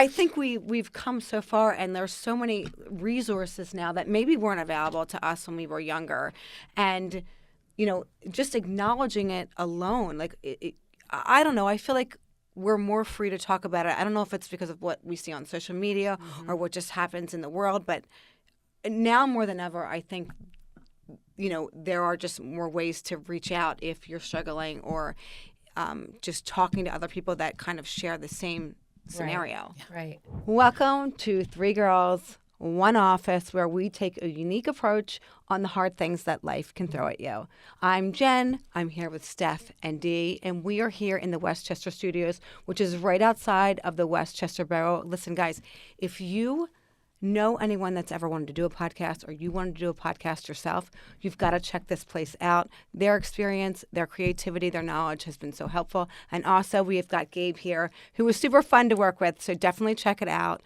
I think we've come so far, and there's so many resources now that maybe weren't available to us when we were younger, and just acknowledging it alone, like I don't know. I feel like we're more free to talk about it. I don't know if it's because of what we see on social media or what just happens in the world, but now more than ever, I think there are just more ways to reach out if you're struggling, or just talking to other people that kind of share the same scenario. Right. Welcome to Three Girls, One Office, where we take a unique approach on the hard things that life can throw at you. I'm Jen. I'm here with Steph and Dee, and we are here in the Westchester Studios, which is right outside of the Westchester Borough. Listen, guys, if you know anyone that's ever wanted to do a podcast, or you wanted to do a podcast yourself, you've got to check this place out. Their experience, their creativity, their knowledge has been so helpful. And also, we have got Gabe here, who was super fun to work with, so definitely check it out.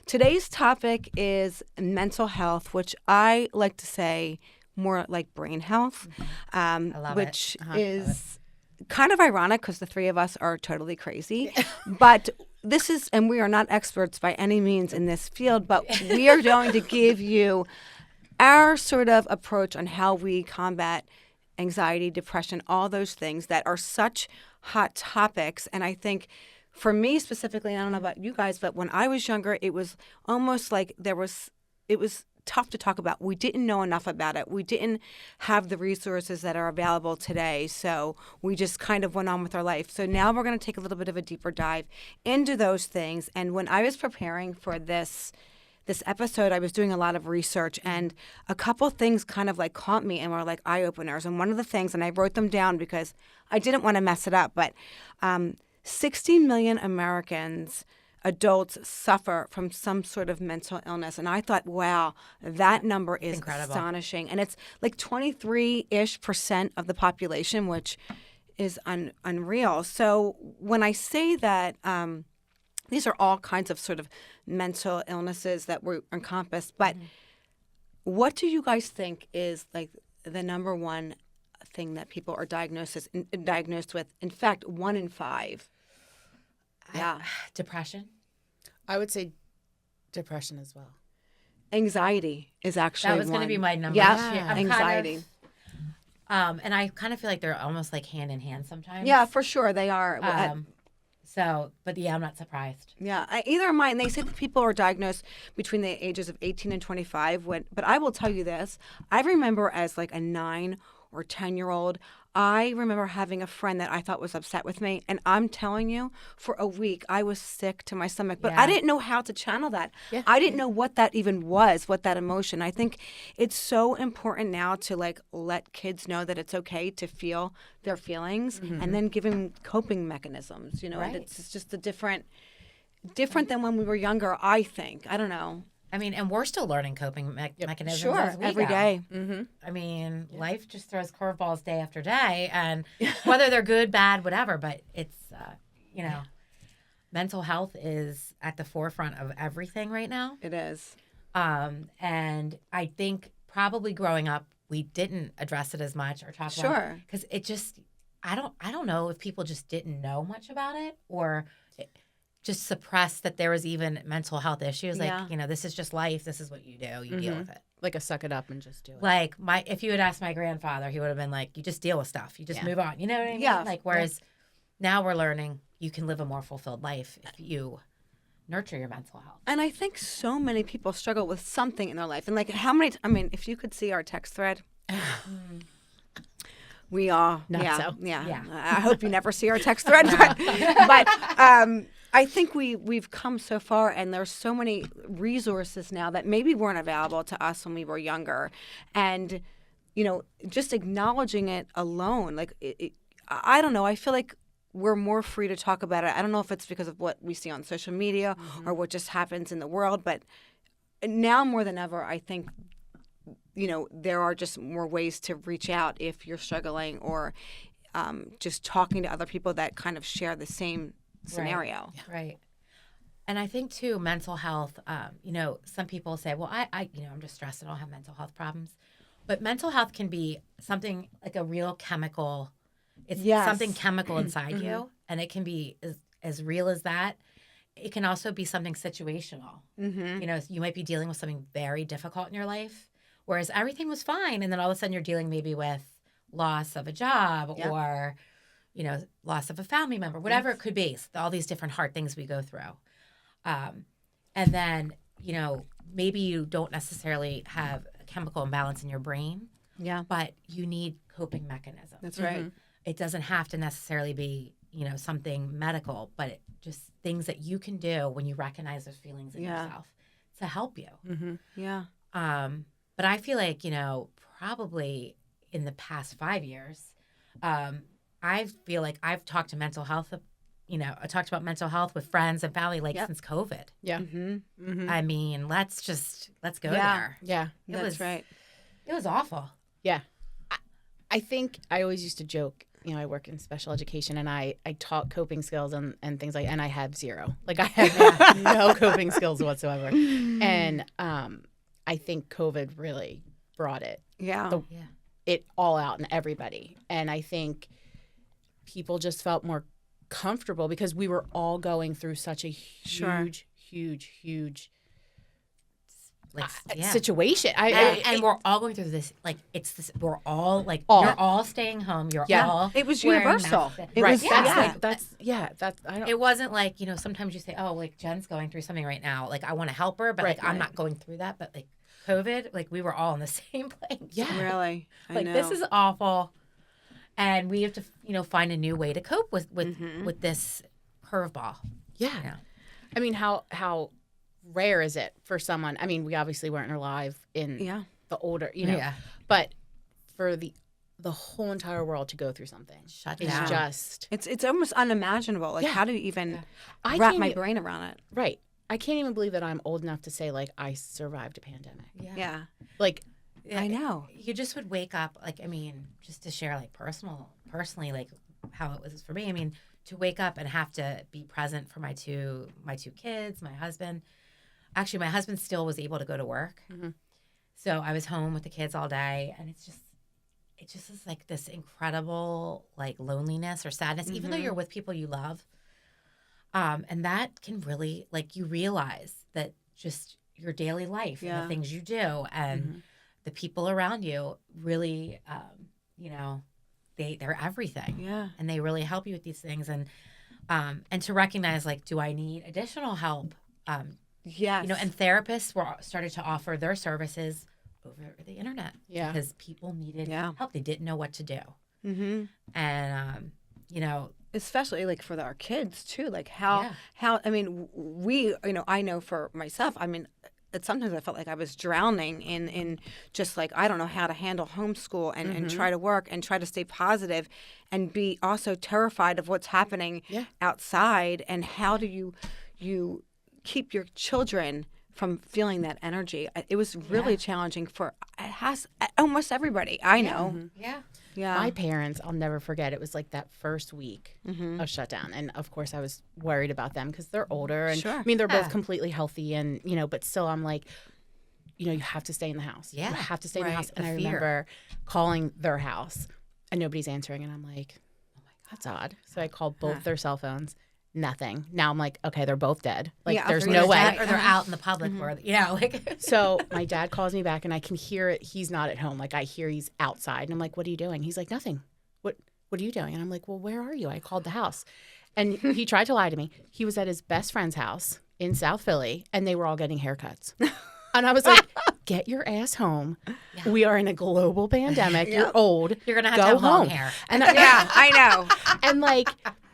Today's topic is mental health, which I like to say more like brain health, which is kind of ironic because the three of us are totally crazy. But this is, and we are not experts by any means in this field, but we are going to give you our sort of approach on how we combat anxiety, depression, all those things that are such hot topics. And I think for me specifically, and I don't know about you guys, but when I was younger, it was almost like it was tough to talk about. We didn't know enough about it. We didn't have the resources that are available today. So we just kind of went on with our life. So now we're going to take a little bit of a deeper dive into those things. And when I was preparing for this episode, I was doing a lot of research, and a couple things kind of like caught me and were like eye openers. And one of the things, and I wrote them down because I didn't want to mess it up, but 60 million Americans, adults, suffer from some sort of mental illness. And I thought, wow, that number is incredible. Astonishing. And it's like 23-ish% of the population, which is unreal. So when I say that, these are all kinds of sort of mental illnesses that were encompassed. But what do you guys think is like the number one thing that people are diagnosed with? In fact, 1 in 5. Yeah. Depression. I would say depression as well. Anxiety is actually That was going to be my number. Yeah, I'm anxiety. And I kind of feel like they're almost like hand in hand sometimes. Yeah, for sure they are. But yeah, I'm not surprised. Yeah, either am I. And they say that people are diagnosed between the ages of 18 and 25. But I will tell you this. I remember as like a 9 or 10-year-old, I remember having a friend that I thought was upset with me. And I'm telling you, for a week, I was sick to my stomach. But I didn't know how to channel that. Yeah. I didn't know what that even was, what that emotion. I think it's so important now to like let kids know that it's okay to feel their feelings, and then give them coping mechanisms. And it's just a different than when we were younger, I think. I don't know. I mean, and we're still learning coping mechanisms Sure, as we every go. day. Mm-hmm. I mean, life just throws curveballs day after day, and whether they're good, bad, whatever, but it's, mental health is at the forefront of everything right now. It is. And I think probably growing up, we didn't address it as much or talk about it. Because it just, I don't know if people just didn't know much about it, or just suppressed that there was even mental health issues. Like, this is just life. This is what you do. You deal with it. Like a suck it up and just do it. Like if you had asked my grandfather, he would have been like, you just deal with stuff. You just move on. You know what I mean? Yeah. Like, whereas now we're learning you can live a more fulfilled life if you nurture your mental health. And I think so many people struggle with something in their life. And like if you could see our text thread, we all, So. Yeah. I hope you never see our text thread, but I think we've come so far, and there's so many resources now that maybe weren't available to us when we were younger. And, just acknowledging it alone, like, I don't know, I feel like we're more free to talk about it. I don't know if it's because of what we see on social media or what just happens in the world, but now more than ever, I think, there are just more ways to reach out if you're struggling, or just talking to other people that kind of share the same scenario. Right. And I think too, mental health, some people say, well, I'm just stressed. I don't have mental health problems. But mental health can be something like a real chemical. It's something chemical inside you. And it can be as real as that. it can also be something situational. Mm-hmm. You know, you might be dealing with something very difficult in your life, whereas everything was fine. And then all of a sudden you're dealing maybe with loss of a job or, you know, loss of a family member, whatever it could be. So all these different hard things we go through. And then, you know, maybe you don't necessarily have a chemical imbalance in your brain. Yeah. But you need coping mechanisms. That's right. It doesn't have to necessarily be, you know, something medical, but just things that you can do when you recognize those feelings in yourself to help you. Mm-hmm. Yeah. But I feel like, you know, probably in the past 5 years, I feel like I've talked to mental health, you know, I talked about mental health with friends and family since COVID. Yeah. Mm-hmm. Mm-hmm. I mean, let's go there. Yeah. That's right. It was awful. Yeah. I think I always used to joke, you know, I work in special education and I taught coping skills and things like, and I have zero. Like I have no coping skills whatsoever. And I think COVID really brought it. It all out in everybody. And I think people just felt more comfortable because we were all going through such a huge situation. And we're all going through this. Like it's this. We're all like you're all staying home. You're all. It was universal. It was. I don't. It wasn't like, you know, sometimes you say, oh, like Jen's going through something right now. Like I want to help her, but like I'm not going through that. But like COVID, like we were all in the same place. Yeah, really. Like this is awful, and we have to, you know, find a new way to cope with this curveball. Yeah. I mean, how rare is it for someone? I mean, we obviously weren't alive in the older, you know, but for the whole entire world to go through something, shut down. It's almost unimaginable. Like, how do you even wrap my brain around it? Right. I can't even believe that I'm old enough to say like I survived a pandemic. Yeah. Like, I know. You just would wake up, like, I mean, just to share like personally, like how it was for me. I mean, to wake up and have to be present for my two kids, my husband. Actually, my husband still was able to go to work. Mm-hmm. So I was home with the kids all day, and it just is like this incredible like loneliness or sadness, even though you're with people you love. And that can really, like, you realize that just your daily life and the things you do and the people around you really, you know, they're everything. Yeah. And they really help you with these things. And to recognize, like, do I need additional help? Yes. You know, and therapists started to offer their services over the internet. Yeah. Because people needed help. They didn't know what to do. Mm-hmm. And, you know, especially like for our kids too, like how I mean, we, you know, I know for myself, I mean, sometimes I felt like I was drowning in just like, I don't know how to handle homeschool and try to work and try to stay positive and be also terrified of what's happening outside. And how do you keep your children from feeling that energy? It was really challenging for almost everybody I know. Yeah. Yeah. My parents, I'll never forget, it was like that first week of shutdown. And of course I was worried about them because they're older. And I mean, they're both completely healthy and, you know, but still I'm like, you know, you have to stay in the house. Yeah. You have to stay in the house. And I remember calling their house and nobody's answering. And I'm like, oh my God, that's odd. So I called both their cell phones. Nothing. Now I'm like, okay, they're both dead. Like, there's no way. Or they're out in the public, or like. So my dad calls me back, and I can hear it. He's not at home. Like, I hear he's outside, and I'm like, "What are you doing?" He's like, "Nothing." What are you doing? And I'm like, "Well, where are you?" I called the house, and he tried to lie to me. He was at his best friend's house in South Philly, and they were all getting haircuts. And I was like, "Get your ass home. Yeah. We are in a global pandemic. You're old. You're gonna have go to have home." long hair. And I know. And like.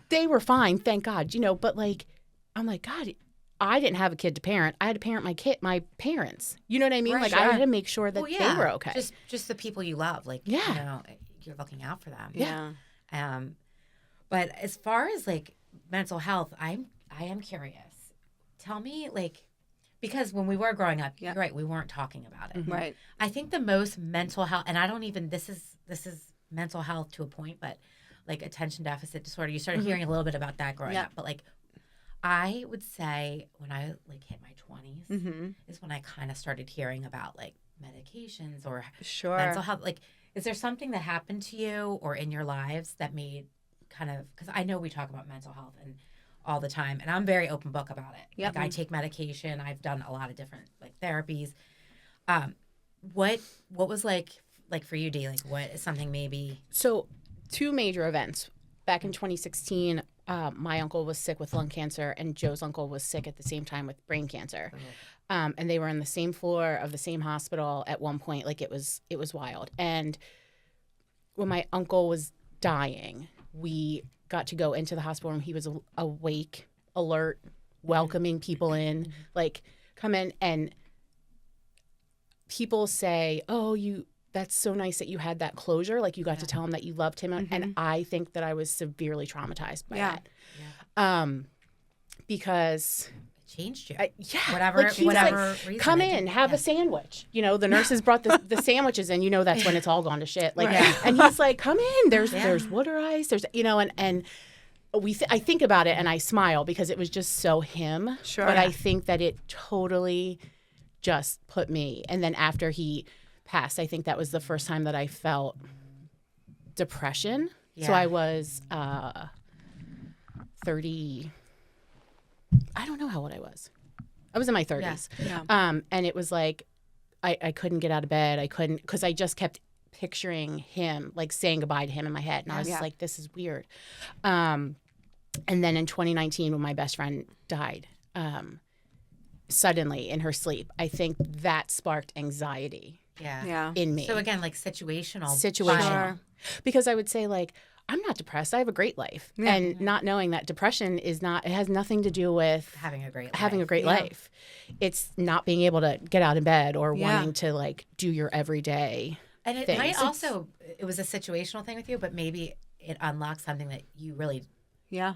They were fine, thank God, you know, but like, I'm like, God, I didn't have a kid to parent. I had to parent my parents. You know what I mean? Right, like, I had to make sure that they were okay. Just the people you love. Like, you know, you're looking out for them. Yeah. But as far as like mental health, I am curious. Tell me, like, because when we were growing up, you're right, we weren't talking about it. Mm-hmm. Right. I think the most mental health, and I don't even, this is mental health to a point, but like attention deficit disorder, you started hearing a little bit about that growing up. But like, I would say when I like hit my 20s is when I kind of started hearing about like medications or mental health. Like, is there something that happened to you or in your lives that made kind of, because I know we talk about mental health and all the time, and I'm very open book about it. Yep. Like I take medication. I've done a lot of different like therapies. What was like for you, Dee? Like what is something maybe? So 2 major events. Back in 2016, my uncle was sick with lung cancer, and Joe's uncle was sick at the same time with brain cancer. And they were on the same floor of the same hospital at one point. Like it was wild. And when my uncle was dying, we got to go into the hospital room. He was awake, alert, welcoming people in, like come in. And people say, oh, that's so nice that you had that closure. Like you got to tell him that you loved him. And I think that I was severely traumatized by that. Yeah. Because it changed you. Whatever reason. Come in, have a sandwich. You know, the nurses brought the sandwiches in. You know, that's when it's all gone to shit. Like, and he's like, come in. There's water ice. There's, you know, and I think about it and I smile because it was just so him. Sure. But I think that it totally just put me. And then after he passed, I think that was the first time that I felt depression. So I was 30. I don't know how old I was. I was in my 30s. Yeah. And it was like I couldn't get out of bed. I couldn't, because I just kept picturing him, like saying goodbye to him in my head. And I was like, this is weird. And then in 2019, when my best friend died, suddenly in her sleep, I think that sparked anxiety in me. So again, like situational. Sure. Because I would say like, I'm not depressed. I have a great life. Yeah. And not knowing that depression it has nothing to do with having a great life. It's not being able to get out of bed or wanting to like do your everyday And it things. might also, it was a situational thing with you, but maybe it unlocks something that you really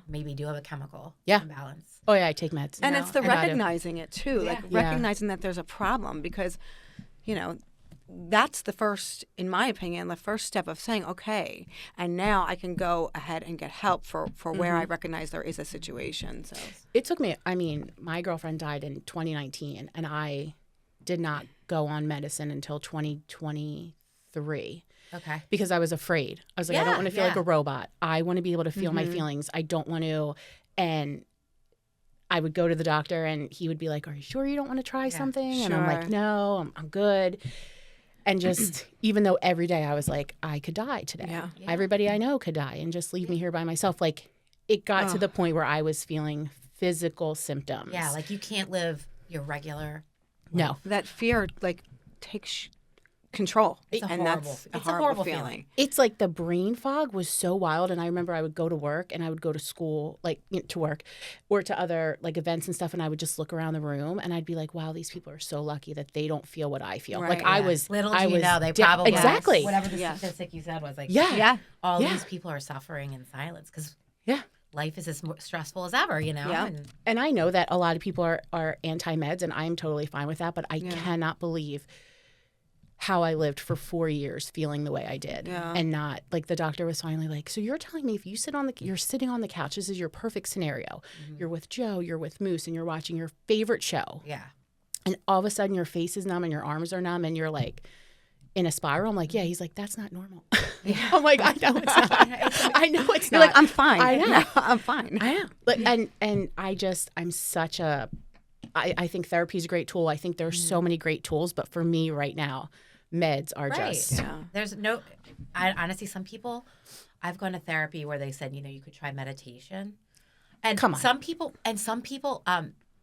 maybe do have a chemical imbalance. Oh yeah, I take meds. And it's the recognizing it too, like recognizing that there's a problem because, you know, that's the first, in my opinion, the first step of saying, okay, and now I can go ahead and get help for where I recognize there is a situation. So it took me, I mean, my girlfriend died in 2019 and I did not go on medicine until 2023. Okay. Because I was afraid. I was like, I don't want to feel like a robot. I want to be able to feel my feelings. I don't want to. And I would go to the doctor and he would be like, are you sure you don't want to try something? Sure. And I'm like, no, I'm good. And just, even though every day I was like, I could die today. Yeah. Everybody I know could die and just leave me here by myself. Like, it got to the point where I was feeling physical symptoms. Yeah, like you can't live your regular life. No. that fear, like, takes control. It's a horrible feeling. It's like the brain fog was so wild. And I remember I would go to work and I would go to school, like to work or to other like events and stuff. And I would just look around the room and I'd be like, wow, these people are so lucky that they don't feel what I feel. Right, like I was, little do you know, they probably, exactly. whatever the statistic you said was like, all these people are suffering in silence because life is as stressful as ever, you know? Yeah. And I know that a lot of people are anti-meds and I'm totally fine with that, but I cannot believe how I lived for 4 years feeling the way I did and not like the doctor was finally like, so you're telling me if you you're sitting on the couch, this is your perfect scenario. You're with Joe, you're with Moose and you're watching your favorite show. Yeah. And all of a sudden your face is numb and your arms are numb and you're like in a spiral. I'm like, he's like, that's not normal. I'm like, I know it's not. I know it's You're not. like, I'm fine. I know. No, I'm fine. I know. Like, and I'm such a, I think therapy is a great tool. I think there's so many great tools, but for me right now, meds are just. Yeah. There's no, I honestly, some people, I've gone to therapy where they said, you know, you could try meditation. And come on. Some people,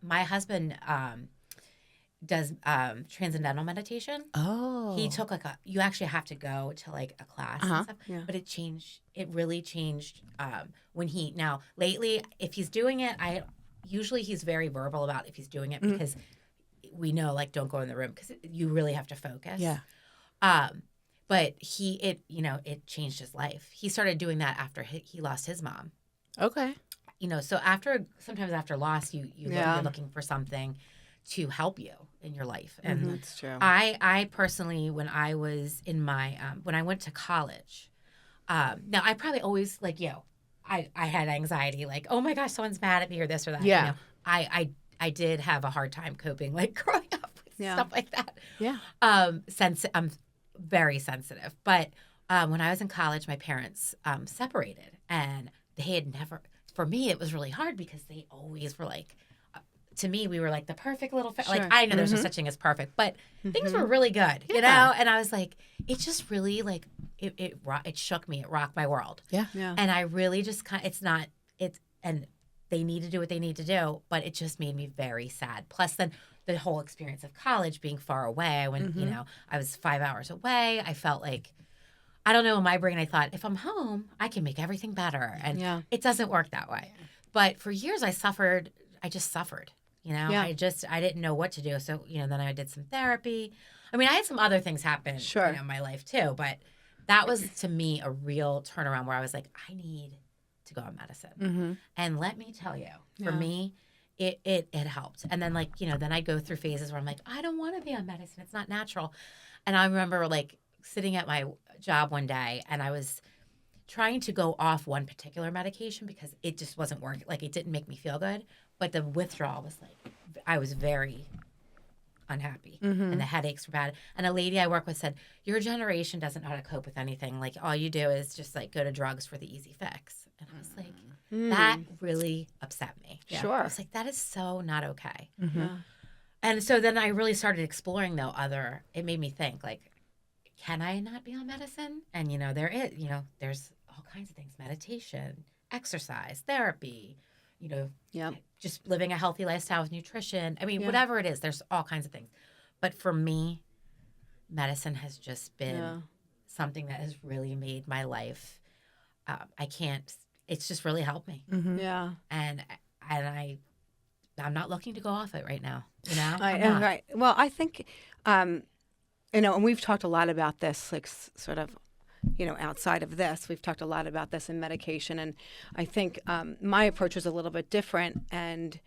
my husband does transcendental meditation. Oh. He took you actually have to go to like a class and stuff. Yeah. But it really changed when now lately, if he's doing it, usually he's very verbal about if he's doing it because we know like don't go in the room because you really have to focus. Yeah. But it changed his life. He started doing that after he lost his mom. Okay. You know, so sometimes after loss, you're looking for something to help you in your life. And that's true. I personally, when I was in my, when I went to college, now I probably always like, I had anxiety, like, oh my gosh, someone's mad at me or this or that. Yeah. You know, I did have a hard time coping, like growing up with stuff like that. Yeah. I'm very sensitive. But when I was in college, my parents separated and they had never, for me, it was really hard because they always were like, to me, we were like the perfect little, Sure. like, I know there's no such thing as perfect, but things were really good, you know? And I was like, it just really like, it shook me. It rocked my world. Yeah. And I really just and they need to do what they need to do, but it just made me very sad. Plus then the whole experience of college being far away, I went, you know, I was 5 hours away. I felt like, I don't know, in my brain, I thought, if I'm home, I can make everything better. And it doesn't work that way. But for years I just suffered, you know, I didn't know what to do. So, you know, then I did some therapy. I mean, I had some other things happen you know, in my life too, but that was to me a real turnaround where I was like, I need to go on medicine. And let me tell you, for me, it helped. And then like, you know, then I go through phases where I'm like, I don't want to be on medicine. It's not natural. And I remember like sitting at my job one day and I was trying to go off one particular medication because it just wasn't working. Like it didn't make me feel good. But the withdrawal was like, I was very unhappy and the headaches were bad. And a lady I work with said, your generation doesn't know how to cope with anything. Like all you do is just like go to drugs for the easy fix. And I was like, that really upset me. Sure. I was like, that is so not okay. And so then I really started exploring though it made me think like, can I not be on medicine? And you know, there's all kinds of things, meditation, exercise, therapy, you know, just living a healthy lifestyle with nutrition. I mean, whatever it is, there's all kinds of things. But for me, medicine has just been something that has really made my life. It's just really helped me. Yeah. And I'm not looking to go off it right now. You know? Right. Well, I think, you know, and we've talked a lot about this, like sort of, you know, outside of this, we've talked a lot about this in medication. And I think my approach was a little bit different. And,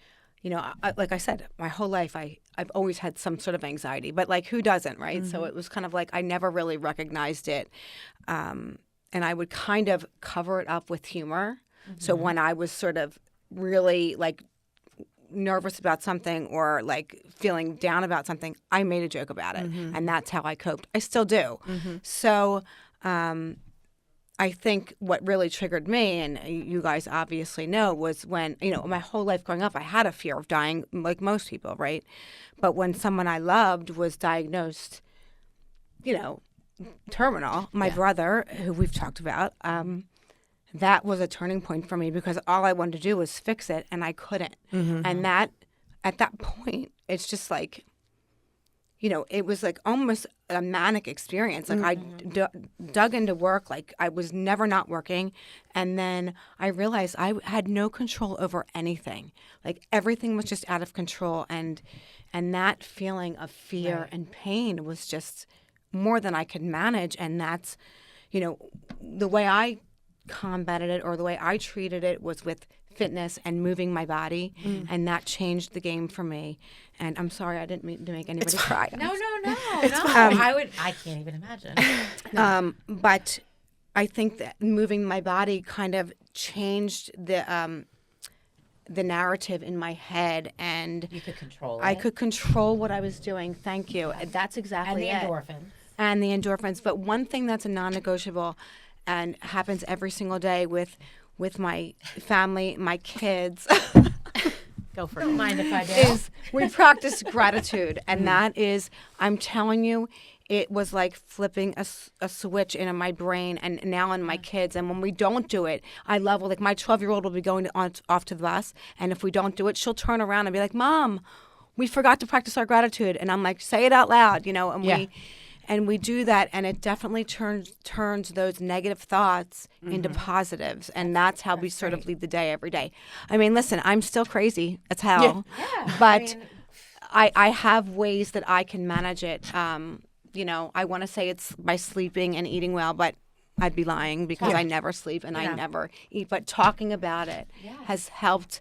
you know, like I said, my whole life, I've always had some sort of anxiety, but like who doesn't, right? So it was kind of like I never really recognized it. And I would kind of cover it up with humor. So when I was sort of really like nervous about something or like feeling down about something, I made a joke about it. And that's how I coped. I still do. So I think what really triggered me, and you guys obviously know, was when, you know, my whole life growing up, I had a fear of dying like most people, right? But when someone I loved was diagnosed, you know, terminal, my brother, who we've talked about, that was a turning point for me because all I wanted to do was fix it and I couldn't. And that, at that point, it's just like, you know, it was like almost a manic experience. Like I dug into work, like I was never not working. And then I realized I had no control over anything. Like everything was just out of control. And that feeling of fear and pain was just more than I could manage. And that's, you know, the way I combated it or the way I treated it was with fitness and moving my body, and that changed the game for me. And I'm sorry, I didn't mean to make anybody cry. No. I can't even imagine. But I think that moving my body kind of changed the narrative in my head, and you could control it. I could control what I was doing. Thank you. That's exactly it. And the endorphins. And the endorphins. But one thing that's a non-negotiable and happens every single day with my family, my kids. Go for it. Don't mind if I do. Is we practice gratitude. And that is, I'm telling you, it was like flipping a switch in my brain and now in my kids. And when we don't do it, I love, like my 12-year-old will be going off to the bus. And if we don't do it, she'll turn around and be like, Mom, we forgot to practice our gratitude. And I'm like, say it out loud, you know, and we do that, and it definitely turns those negative thoughts into positives, and that's how we sort of lead the day every day. I mean, listen, I'm still crazy as hell, but I have ways that I can manage it. You know, I want to say it's by sleeping and eating well, but I'd be lying because I never sleep and I never eat. But talking about it has helped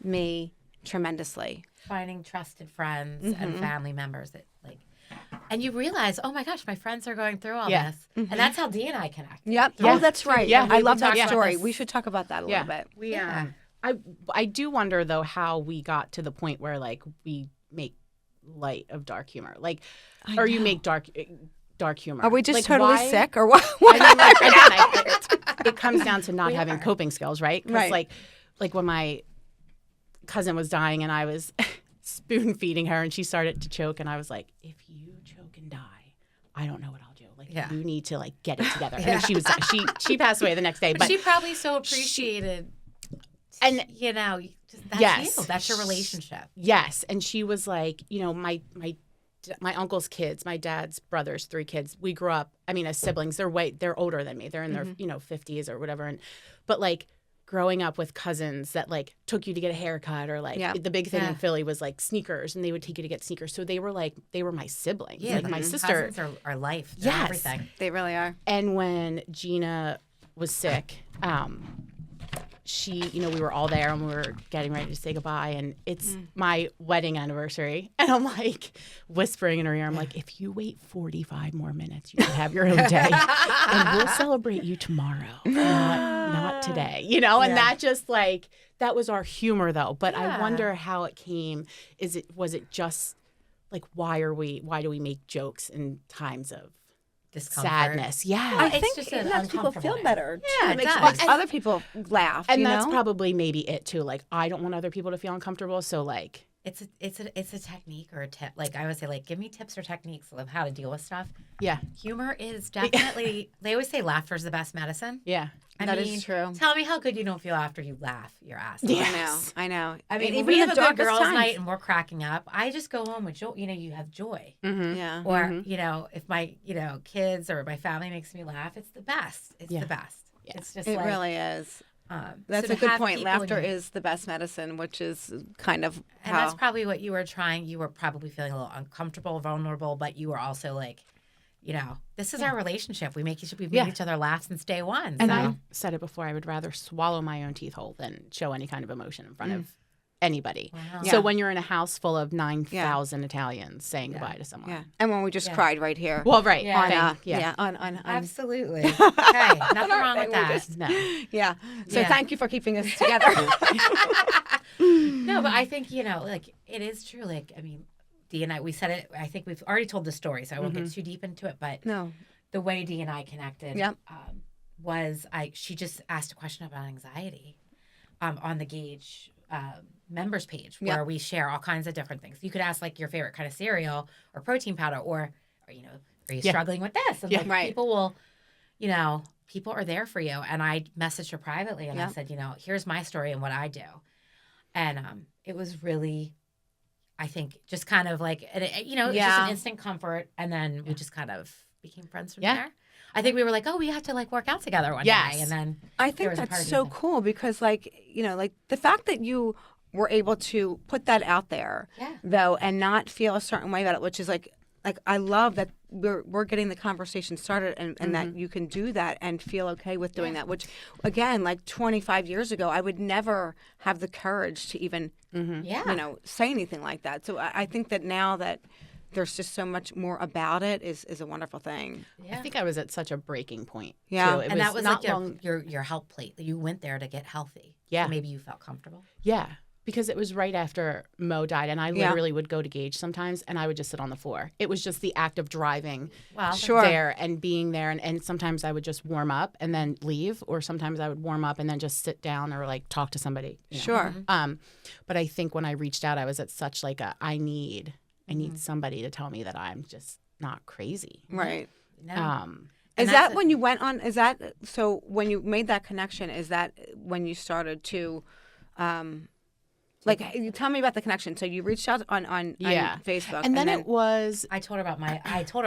me tremendously. Finding trusted friends and family members that like. And you realize, oh my gosh, my friends are going through all this. And that's how Dee and I connect. Yep. Oh, that's right. Yeah, I love that story. We should talk about that a little bit. I do wonder, though, how we got to the point where, like, we make light of dark humor. Like, or you make dark humor. Are we just like, totally sick or what? I mean, like, again, it comes down to not having coping skills, right? Because, like, like when my cousin was dying and I was spoon feeding her and she started to choke and I was like, if you choke and die, I don't know what I'll do. Like you need to like get it together. And she was she passed away the next day. But she probably so appreciated and you know, that's you. That's your relationship. Yes. And she was like, you know, my uncle's kids, my dad's brothers, 3 kids, we grew up, I mean, as siblings, they're older than me. They're in their, 50s or whatever. But like growing up with cousins that like took you to get a haircut or like the big thing in Philly was like sneakers and they would take you to get sneakers. So they were my siblings. Yeah, like my sister. Cousins are life. They're everything. They really are. And when Gina was sick, she, we were all there and we were getting ready to say goodbye and it's my wedding anniversary. And I'm like whispering in her ear, I'm like, if you wait 45 more minutes, you can have your own day and we'll celebrate you tomorrow, not today, And that just like, that was our humor though. But I wonder how it came. Was it just like, why do we make jokes in times of discomfort. Sadness? Yeah. I think just it makes people feel better. Yeah, it makes other people laugh. And that's probably maybe it too. Like, I don't want other people to feel uncomfortable. So like, it's a technique or a tip. Like I would say, like, give me tips or techniques of how to deal with stuff. Yeah. Humor is definitely, they always say laughter is the best medicine. Yeah. That is true. Tell me how good you don't feel after you laugh your ass off. Yes. I know. I mean, even we have a good girls' night and we're cracking up. I just go home with joy. You have joy. Mm-hmm. Yeah. Or, if my, kids or my family makes me laugh, it's the best. It's the best. Yeah. It's just it really is. That's a good point. Laughter is the best medicine, which is kind of and that's probably what you were trying. You were probably feeling a little uncomfortable, vulnerable, but you were also like, this is our relationship. We make each other laugh since day one. And I said it before, I would rather swallow my own teeth whole than show any kind of emotion in front of anybody. Wow. So when you're in a house full of 9,000 Italians saying goodbye to someone. Yeah. And when we just cried right here. Well, right. On absolutely. Hey, nothing wrong with that. No. Yeah. So thank you for keeping us together. No, but I think, like it is true. Like, I mean, Dee and I, we said it, I think we've already told the story, so I won't get too deep into it, but the way Dee and I connected was she just asked a question about anxiety on the Gauge members page where we share all kinds of different things. You could ask like your favorite kind of cereal or protein powder or are you struggling with this? And people will, people are there for you. And I messaged her privately and I said, here's my story and what I do. And it was really, I think, just kind of like, it's just an instant comfort. And then we just kind of became friends from there. I think we were like, oh, we have to like work out together one day. And then I think that's so cool because like the fact that you were able to put that out there though and not feel a certain way about it, which is like I love that we're getting the conversation started and that you can do that and feel okay with doing that, which again, like 25 years ago, I would never have the courage to even, say anything like that. So I think that now that there's just so much more about it is a wonderful thing. Yeah. I think I was at such a breaking point. Yeah. Too. And that was like your help plate. You went there to get healthy. Yeah. So maybe you felt comfortable. Yeah. Because it was right after Mo died, and I literally would go to Gauge sometimes, and I would just sit on the floor. It was just the act of driving there and being there, and sometimes I would just warm up and then leave, or sometimes I would warm up and then just sit down or like talk to somebody. Sure. But I think when I reached out, I was at such like I need somebody to tell me that I'm just not crazy. Right. No. Is that when you went on? Is that so? When you made that connection, is that when you started to? Like, you tell me about the connection. So you reached out on Facebook, and then it was. I told her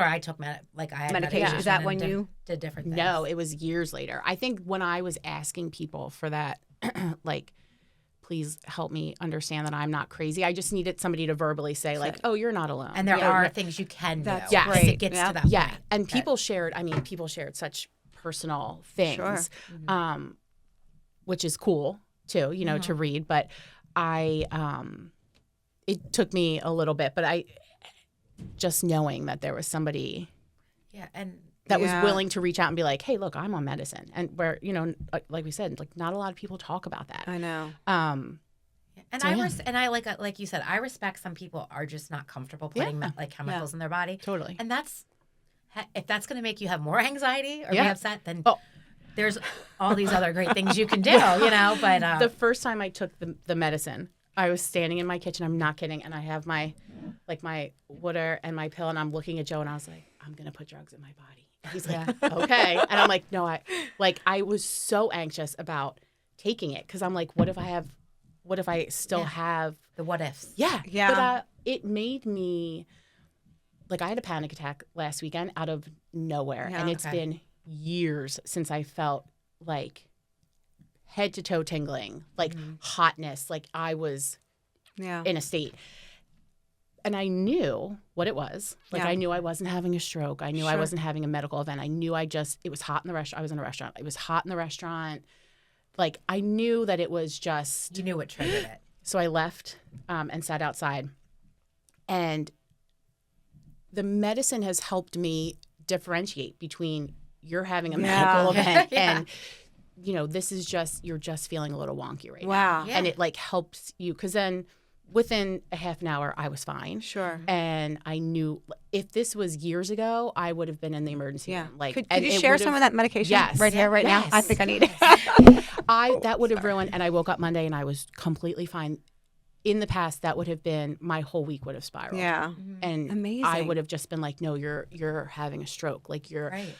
I took medication. Is that when you did different things? No, it was years later. I think when I was asking people for that, like, please help me understand that I'm not crazy. I just needed somebody to verbally say, like, oh, you're not alone. And there are things you can do. That's great. It gets to that point. Yeah, and people shared such personal things, which is cool too, to read, but. It took me a little bit, but I just knowing that there was somebody that was willing to reach out and be like, hey, look, I'm on medicine. And where, like we said, like not a lot of people talk about that. I know. And I like you said, I respect some people are just not comfortable putting chemicals in their body. Totally. And if that's going to make you have more anxiety or be upset, then there's all these other great things you can do, but the first time I took the medicine, I was standing in my kitchen, I'm not kidding, and I have my water and my pill, and I'm looking at Joe, and I was like, I'm going to put drugs in my body. And he's like, okay. And I'm like, no, I was so anxious about taking it because I'm like, what if I still have the what ifs? Yeah. Yeah. But it made me, I had a panic attack last weekend out of nowhere. Yeah. And it's been years since I felt head to toe tingling, hotness, I was in a state. And I knew what it was. I knew I wasn't having a stroke. I knew I wasn't having a medical event. I knew it was hot in the restaurant. I was in a restaurant. It was hot in the restaurant. I knew that it was just. You knew what triggered it. So I left and sat outside. And the medicine has helped me differentiate between you're having a medical event and, this is you're just feeling a little wonky right now. Wow. Yeah. And it helps you because then within a half an hour, I was fine. Sure. And I knew if this was years ago, I would have been in the emergency room. Could you share some of that medication right here, right now? I think I need it. That would have ruined, and I woke up Monday and I was completely fine. In the past, that would have been, my whole week would have spiraled. Yeah. And amazing. I would have just been like, no, you're having a stroke. Right.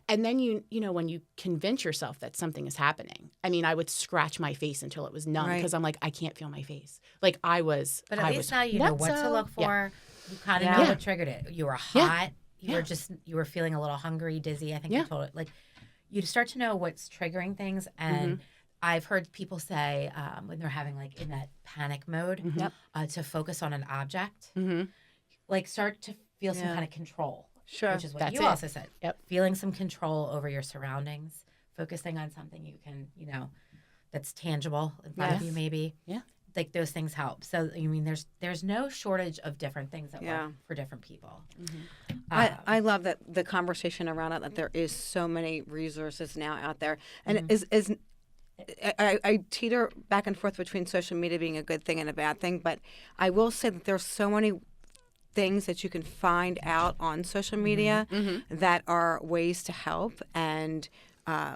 And then when you convince yourself that something is happening, I mean, I would scratch my face until it was numb because I'm like, I can't feel my face. But at least now you know what to look for. Yeah. You kind of know what triggered it. You were hot. Yeah. You were feeling a little hungry, dizzy. I think you told it. You start to know what's triggering things. And I've heard people say when they're having in that panic mode to focus on an object, start to feel some kind of control. Sure. Which is what you also said. Yep. Feeling some control over your surroundings, focusing on something you can, that's tangible in front of you maybe. Yeah. Those things help. So, there's no shortage of different things that work for different people. Mm-hmm. I love that the conversation around it, that there is so many resources now out there. And I teeter back and forth between social media being a good thing and a bad thing, but I will say that there's so many things that you can find out on social media that are ways to help and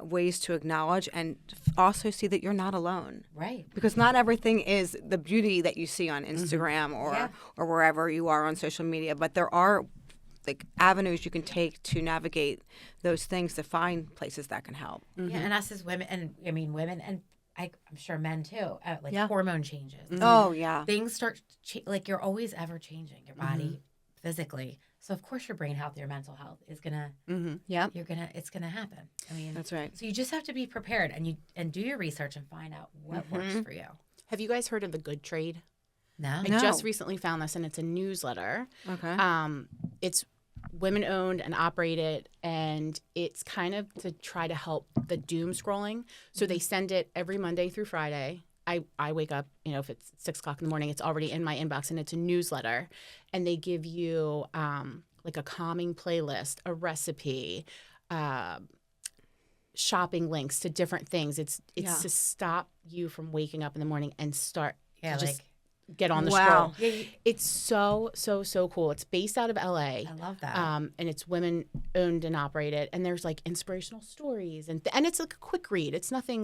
ways to acknowledge and also see that you're not alone. Right. Because not everything is the beauty that you see on Instagram or wherever you are on social media, but there are avenues you can take to navigate those things to find places that can help. Yeah, and us as women, and women and I'm sure men too, hormone changes. Oh, yeah. Things start, you're always ever changing your body physically. So, of course, your brain health, your mental health is going to, it's going to happen. That's right. So you just have to be prepared and do your research and find out what works for you. Have you guys heard of the Good Trade? No. I just recently found this, and it's a newsletter. Okay. It's women-owned and operated, and it's kind of to try to help the doom scrolling. So they send it every Monday through Friday. I wake up, if it's 6 o'clock in the morning, it's already in my inbox, and it's a newsletter. And they give you a calming playlist, a recipe, shopping links to different things. It's to stop you from waking up in the morning and start to just get on the scroll. Yeah. It's so cool. It's based out of LA. I love that. And it's women owned and operated. And there's inspirational stories and it's a quick read. It's nothing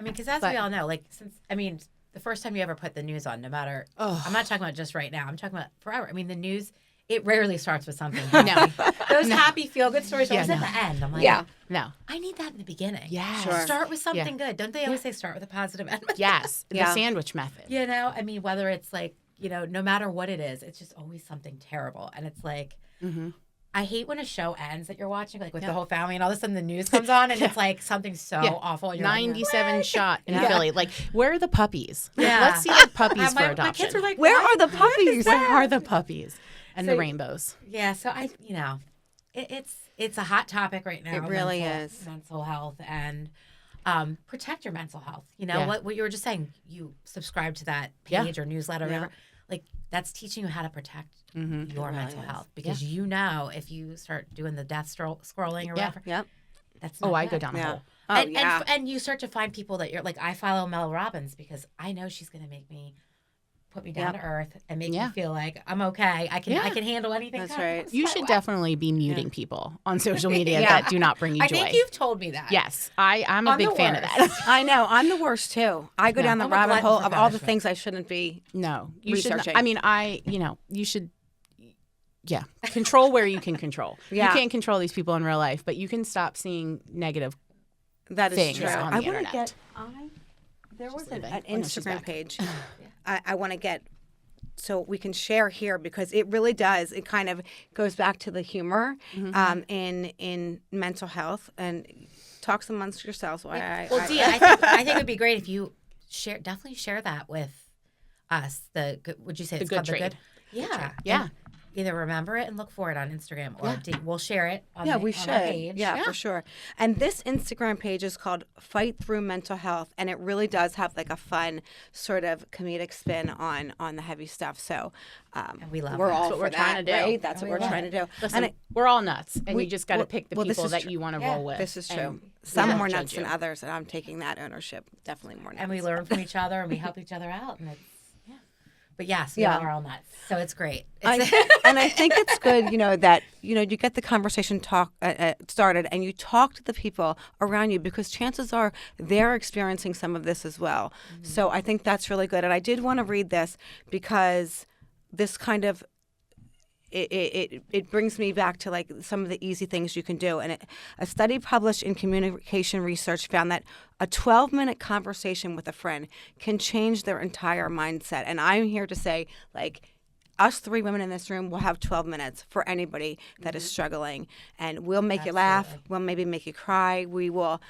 because as we all know, the first time you ever put the news on, no matter, I'm not talking about just right now. I'm talking about forever. The news, it rarely starts with something happy. Those happy feel-good stories are always at the end. I'm like, no. I need that in the beginning. Yeah. Sure. Start with something good. Don't they always say start with a positive end? Yes. The sandwich method. Whether it's no matter what it is, it's just always something terrible. And it's I hate when a show ends that you're watching, with the whole family, and all of a sudden the news comes on, and it's something so awful. You're 97 shot in Philly. Where are the puppies? Yeah. Let's see the puppies for adoption. My kids are where are the puppies? Where are the puppies? And the rainbows. Yeah, so it's a hot topic right now. It really is. Mental health and protect your mental health. What you were just saying, you subscribe to that page or newsletter or whatever. That's teaching you how to protect your mental health because if you start doing the death scrolling or whatever, that's not I good. go down the hole. And you start to find people that you're I follow Mel Robbins because I know she's going to make me put me down to earth and make me feel like I'm okay. I can handle anything. That's right. You should definitely be muting people on social media that do not bring you joy. I think you've told me that. Yes, I'm a big fan of that. I know. I'm the worst too. I go down the rabbit hole of all the things I shouldn't be. No, you researching. should. I mean, you should. Yeah, control where you can control. You can't control these people in real life, but you can stop seeing negative. That is things true. on the I want internet. to get. There was an Instagram page. I want to get so we can share here because it really does. It kind of goes back to the humor in mental health and talks amongst yourselves. Dee, I think it'd be great if you definitely share that with us. Would you say it's called the good? Yeah. Yeah. Either remember it and look for it on Instagram, or we'll share it on we on should. our page. Yeah, for sure. And this Instagram page is called Fight Through Mental Health, and it really does have like a fun sort of comedic spin on the heavy stuff. So and we love we're that. all That's what for we're trying to do. Right? That's what we're trying to do. Listen, we're all nuts, and you just got to pick the people that you want to roll with. This is true. Some more nuts than others, and I'm taking that ownership. Definitely more nuts. And we learn from each other, and we help each other out, and it's But yes, we are all nuts. So it's great. And I think it's good, that, you get the conversation started and you talk to the people around you because chances are they're experiencing some of this as well. Mm-hmm. So I think that's really good. And I did want to read this because this kind of it brings me back to like some of the easy things you can do. And a study published in Communication Research found that a 12-minute conversation with a friend can change their entire mindset. And I'm here to say, like, us 3 women in this room will have 12 minutes for anybody that is struggling. And we'll make you laugh. We'll maybe make you cry. We will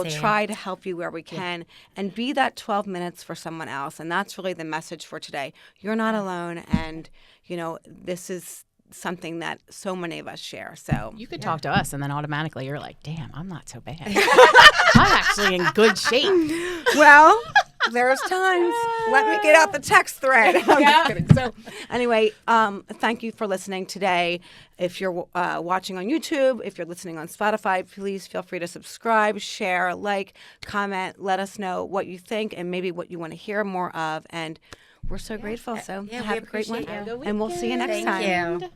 try to help you where we can and be that 12 minutes for someone else. And that's really the message for today. You're not alone. And, this is something that so many of us share. So you could talk to us and then automatically you're like, damn, I'm not so bad. I'm actually in good shape. Well, there's times. Let me get out the text thread. I'm just kidding. So anyway, thank you for listening today. If you're watching on YouTube, if you're listening on Spotify, please feel free to subscribe, share, like, comment. Let us know what you think and maybe what you want to hear more of. And we're so grateful. So have a great one. And we'll see you next time. Thank you.